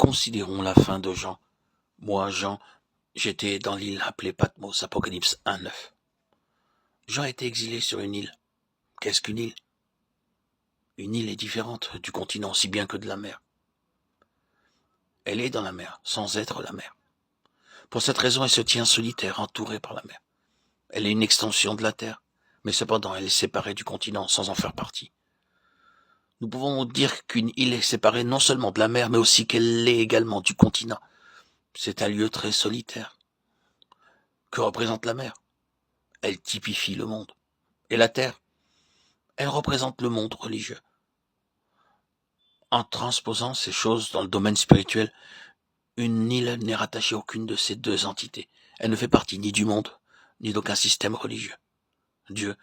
Considérons la fin de Jean. Moi, Jean, j'étais dans l'île appelée Patmos, Apocalypse 1:9. Jean a été exilé sur une île. Qu'est-ce qu'une île? Une île est différente du continent, si bien que de la mer. Elle est dans la mer, sans être la mer. Pour cette raison, elle se tient solitaire, entourée par la mer. Elle est une extension de la terre, mais cependant elle est séparée du continent sans en faire partie. Nous pouvons dire qu'une île est séparée non seulement de la mer, mais aussi qu'elle l'est également du continent. C'est un lieu très solitaire. Que représente la mer? Elle typifie le monde. Et la terre? Elle représente le monde religieux. En transposant ces choses dans le domaine spirituel, une île n'est rattachée à aucune de ces deux entités. Elle ne fait partie ni du monde, ni d'aucun système religieux. Dieu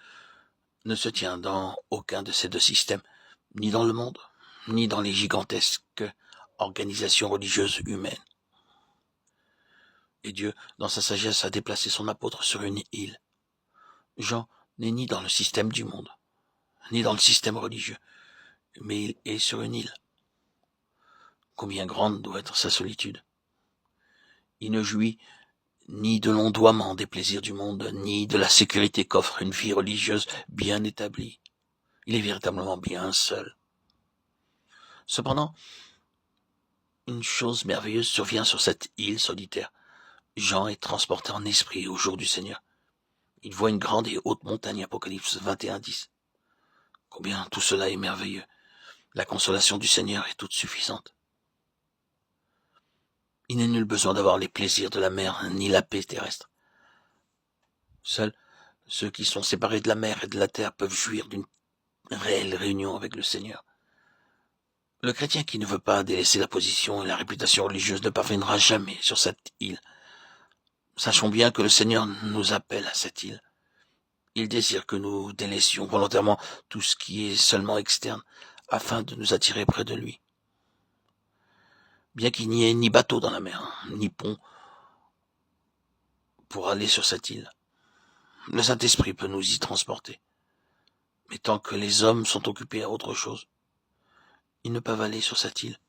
ne se tient dans aucun de ces deux systèmes, ni dans le monde, ni dans les gigantesques organisations religieuses humaines. Et Dieu, dans sa sagesse, a déplacé son apôtre sur une île. Jean n'est ni dans le système du monde, ni dans le système religieux, mais il est sur une île. Combien grande doit être sa solitude. Il ne jouit ni de l'ondoiement des plaisirs du monde, ni de la sécurité qu'offre une vie religieuse bien établie. Il est véritablement bien seul. Cependant, une chose merveilleuse survient sur cette île solitaire. Jean est transporté en esprit au jour du Seigneur. Il voit une grande et haute montagne, Apocalypse 21:10. Combien tout cela est merveilleux. La consolation du Seigneur est toute suffisante. Il n'est nul besoin d'avoir les plaisirs de la mer, ni la paix terrestre. Seuls ceux qui sont séparés de la mer et de la terre peuvent jouir d'une réelle réunion avec le Seigneur. Le chrétien qui ne veut pas délaisser la position et la réputation religieuse ne parviendra jamais sur cette île. Sachons bien que le Seigneur nous appelle à cette île. Il désire que nous délaissions volontairement tout ce qui est seulement externe, afin de nous attirer près de lui. Bien qu'il n'y ait ni bateau dans la mer, ni pont pour aller sur cette île, le Saint-Esprit peut nous y transporter. Mais tant que les hommes sont occupés à autre chose, ils ne peuvent aller sur cette île.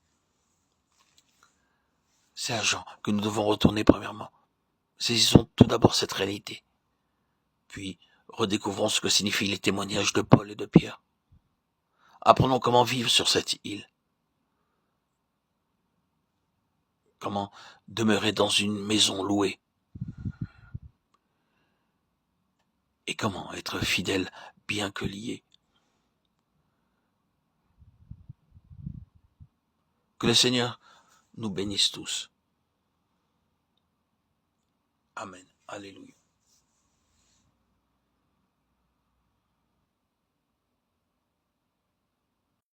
C'est à Jean que nous devons retourner premièrement. Saisissons tout d'abord cette réalité. Puis, redécouvrons ce que signifient les témoignages de Paul et de Pierre. Apprenons comment vivre sur cette île. Comment demeurer dans une maison louée. Et comment être fidèle bien que lié. Que le Seigneur nous bénisse tous. Amen. Alléluia.